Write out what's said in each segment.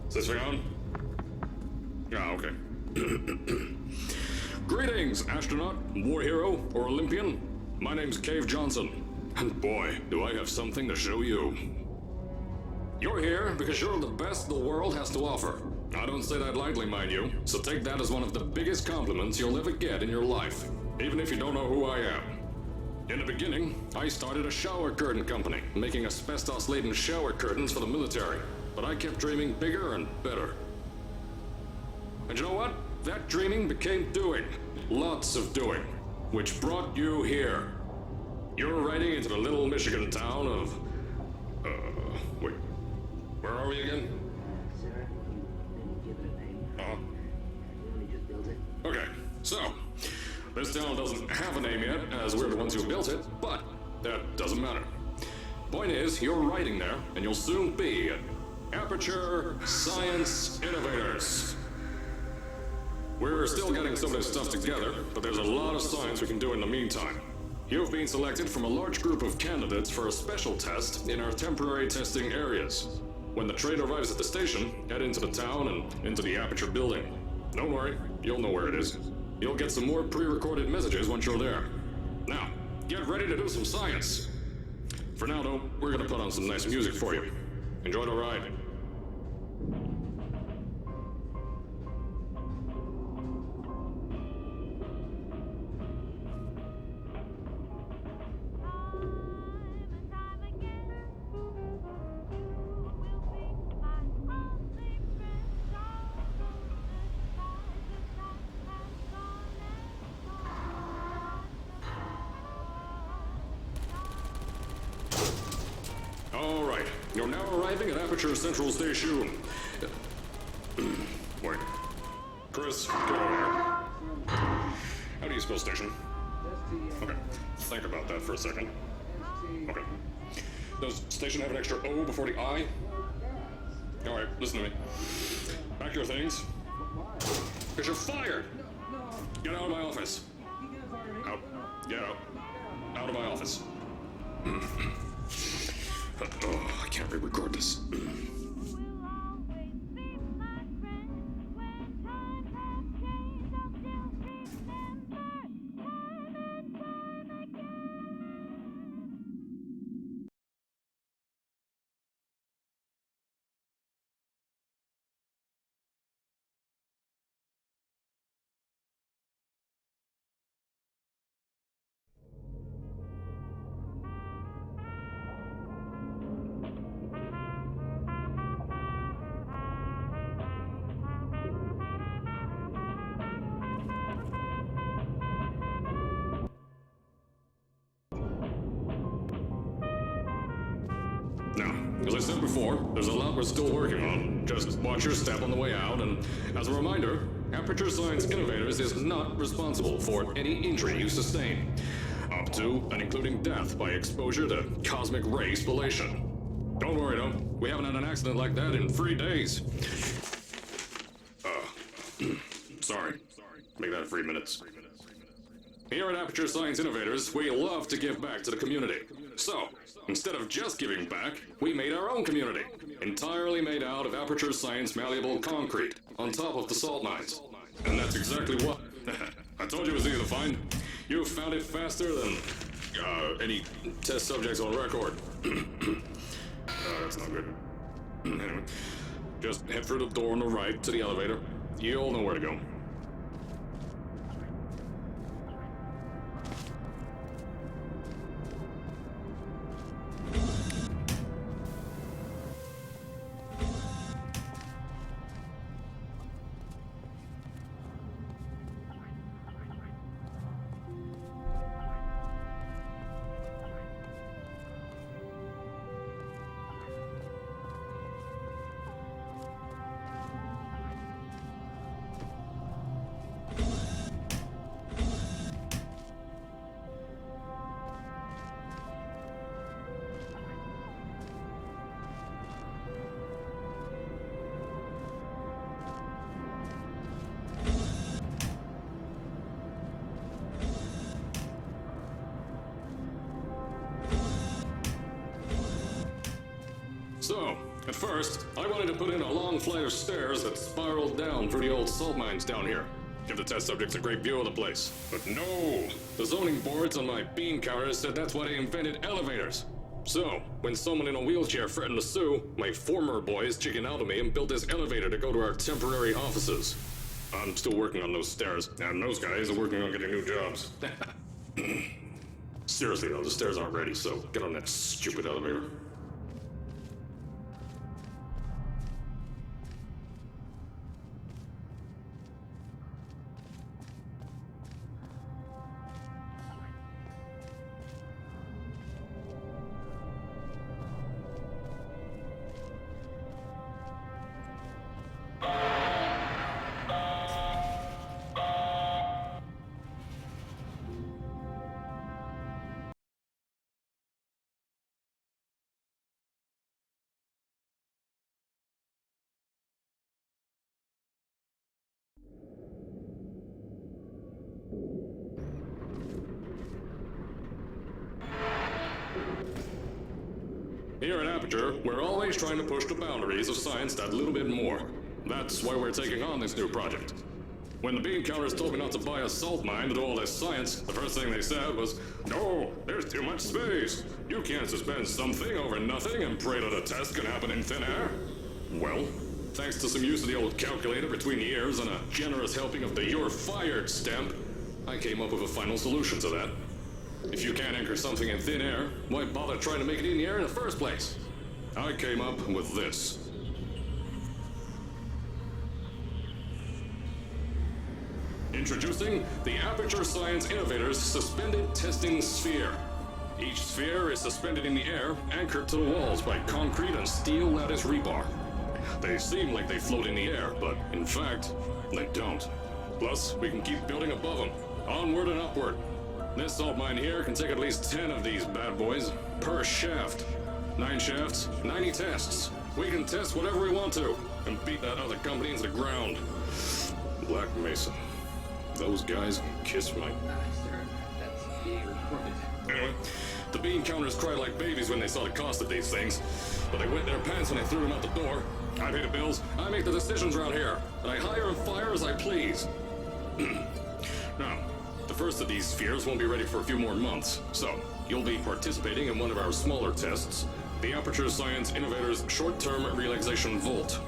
Is this thing on? Ah, okay. Greetings, astronaut, war hero, or Olympian. My name's Cave Johnson, and boy, do I have something to show you. You're here because you're the best the world has to offer. I don't say that lightly, mind you, so take that as one of the biggest compliments you'll ever get in your life, even if you don't know who I am. In the beginning, I started a shower curtain company, making asbestos-laden shower curtains for the military, but I kept dreaming bigger and better. And you know what? That dreaming became doing. Lots of doing. Which brought you here. You're riding into the little Michigan town of... wait. Where are we again? Sir, didn't give it a name. We only just built it. Okay, so... this town doesn't have a name yet, as we're the ones who built it, but that doesn't matter. Point is, you're riding there, and you'll soon be at Aperture Science Innovators. We're still getting some of this stuff together, but there's a lot of science we can do in the meantime. You've been selected from a large group of candidates for a special test in our temporary testing areas. When the train arrives at the station, head into the town and into the Aperture building. Don't worry, you'll know where it is. You'll get some more pre-recorded messages once you're there. Now, get ready to do some science. For now, though, we're gonna put on some nice music for you. Enjoy the ride. Alright, you're now arriving at Aperture Central Station. Wait. Chris, get over here. How do you spell station? Okay, think about that for a second. Okay. Does station have an extra O before the I? Alright, listen to me. Pack your things. Because you're fired! Get out of my office. Out. Get out. Out of my office. Oh, I can't re-record this. Now, as I said before, there's a lot we're still working on. Just watch your step on the way out, and as a reminder, Aperture Science Innovators is not responsible for any injury you sustain, up to and including death by exposure to cosmic ray spallation. Don't worry though, we haven't had an accident like that in 3 days. Sorry. Make that 3 minutes. Here at Aperture Science Innovators, we love to give back to the community. So, instead of just giving back, we made our own community, entirely made out of Aperture Science malleable concrete, on top of the salt mines. And that's exactly what... I told you it was easy to find. You found it faster than... any test subjects on record. That's not good. Anyway, just head through the door on the right to the elevator. You'll know where to go. So, At first, I wanted to put in a long flight of stairs that spiraled down through the old salt mines down here. Give the test subjects a great view of the place. But no! The zoning boards on my bean counters said that's why they invented elevators. So, when someone in a wheelchair threatened to sue, my former boys chickened out of me and built this elevator to go to our temporary offices. I'm still working on those stairs, and those guys are working on getting new jobs. Seriously though, the stairs aren't ready, so get on that stupid elevator. Here at Aperture, we're always trying to push the boundaries of science that little bit more. That's why we're taking on this new project. When the bean counters told me not to buy a salt mine to do all this science, the first thing they said was, "No, there's too much space. You can't suspend something over nothing and pray that a test can happen in thin air." Well, thanks to some use of the old calculator between the ears and a generous helping of the "you're fired" stamp, I came up with a final solution to that. If you can't anchor something in thin air, why bother trying to make it in the air in the first place? I came up with this. Introducing the Aperture Science Innovators Suspended Testing Sphere. Each sphere is suspended in the air, anchored to the walls by concrete and steel lattice rebar. They seem like they float in the air, but in fact, they don't. Plus, we can keep building above them, onward and upward. This salt mine here can take at least 10 of these bad boys per shaft. 9 shafts, 90 tests. We can test whatever we want to and beat that other company into the ground. Black Mesa. Those guys can kiss my... Sir, that's being recorded. Anyway, the bean counters cried like babies when they saw the cost of these things, but they wet their pants when I threw them out the door. I pay the bills, I make the decisions around here, and I hire and fire as I please. Now, the first of these spheres won't be ready for a few more months, so you'll be participating in one of our smaller tests, the Aperture Science Innovators Short-Term Relaxation Volt.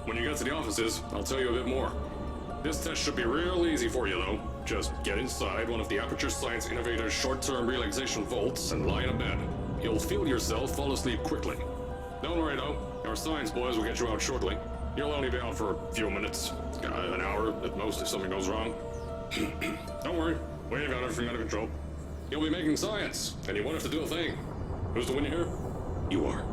When you get to the offices, I'll tell you a bit more. This test should be real easy for you, though. Just get inside one of the Aperture Science Innovators short-term relaxation vaults and lie in a bed. You'll feel yourself fall asleep quickly. Don't worry, though. Our science boys will get you out shortly. You'll only be out for a few minutes. An hour at most if something goes wrong. Don't worry. We've got everything under control. You'll be making science, and you won't have to do a thing. Who's the winner here? You are.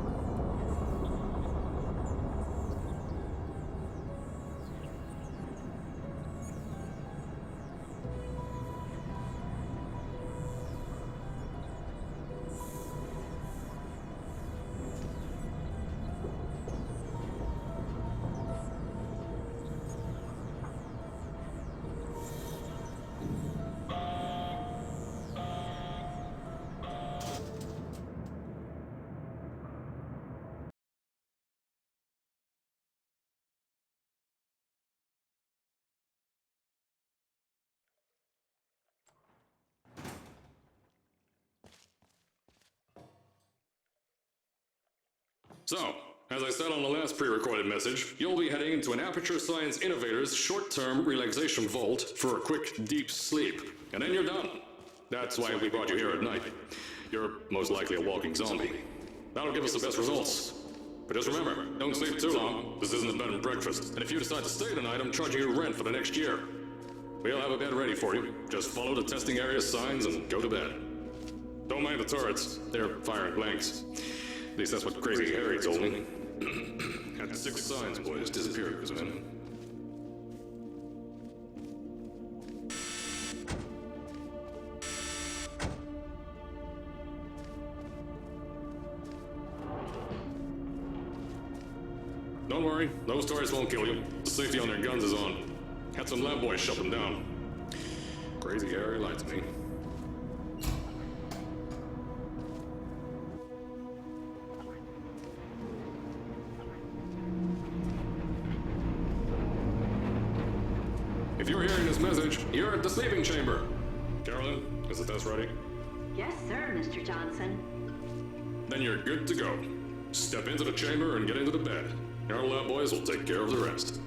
So, as I said on the last pre-recorded message, you'll be heading into an Aperture Science Innovators short-term relaxation vault for a quick, deep sleep. And then you're done. That's why we brought you here at night. You're most likely a walking zombie. That'll give us the best results. But just remember, don't sleep too long. This isn't a bed and breakfast. And if you decide to stay tonight, I'm charging you rent for the next year. We'll have a bed ready for you. Just follow the testing area signs and go to bed. Don't mind the turrets. They're firing blanks. At least that's what Crazy Harry told me. Had 6 signs, boys, disappeared because of him. Don't worry, those turrets won't kill you. The safety on their guns is on. Had some lab boys shut them down. Crazy Harry lied to me. If you're hearing this message, you're at the sleeping chamber. Carolyn, is the test ready? Yes, sir, Mr. Johnson. Then you're good to go. Step into the chamber and get into the bed. Our lab boys will take care of the rest.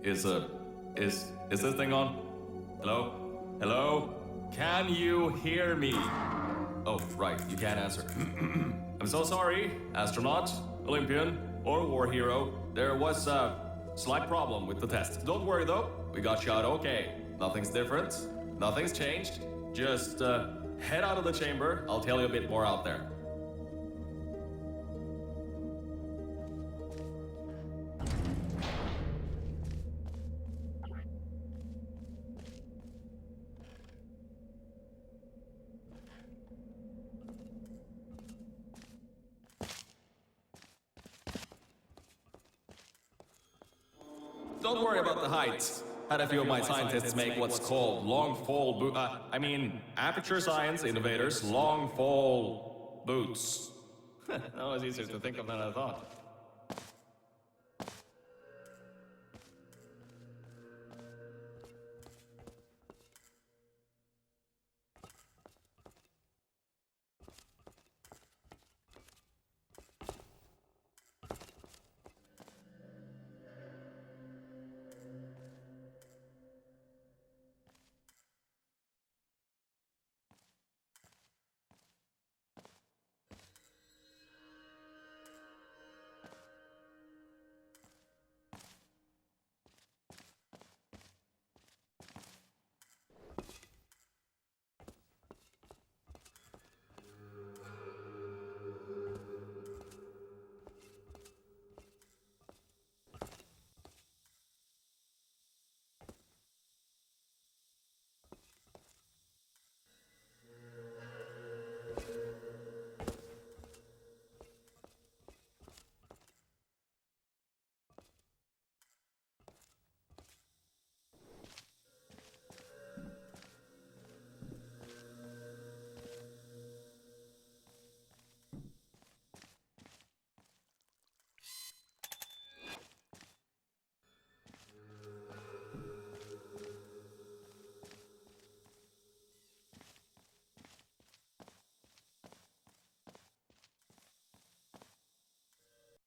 Is this thing on? Hello? Hello? Can you hear me? Oh, right, you can't answer. I'm so sorry, astronaut, Olympian, or war hero. There was a slight problem with the test. Don't worry though, we got you out okay. Nothing's different, nothing's changed. Just head out of the chamber, I'll tell you a bit more out there. Don't worry about the height. Had a few of my scientists make what's called long fall aperture science innovators long fall boots. That was easier to think of than I thought.